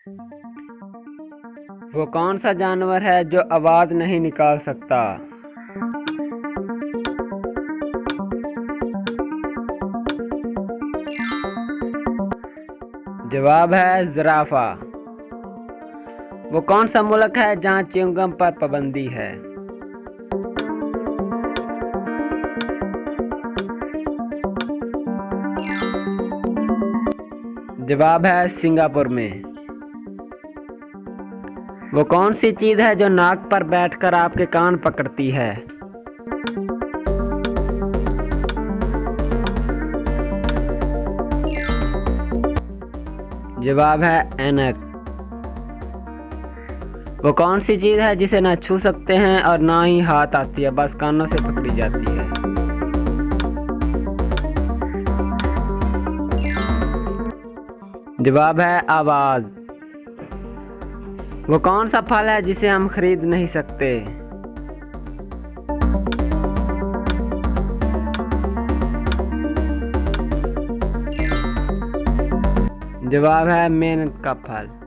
वो कौन सा जानवर है जो आवाज नहीं निकाल सकता? जवाब है जिराफा। वो कौन सा मुल्क है जहाँ च्युइंगम पर पाबंदी है? जवाब है सिंगापुर में। वो कौन सी चीज है जो नाक पर बैठकर आपके कान पकड़ती है? जवाब है ऐनक। वो कौन सी चीज है जिसे ना छू सकते हैं और ना ही हाथ आती है, बस कानों से पकड़ी जाती है? जवाब है आवाज। वो कौन सा फल है जिसे हम खरीद नहीं सकते? जवाब है मेहनत का फल।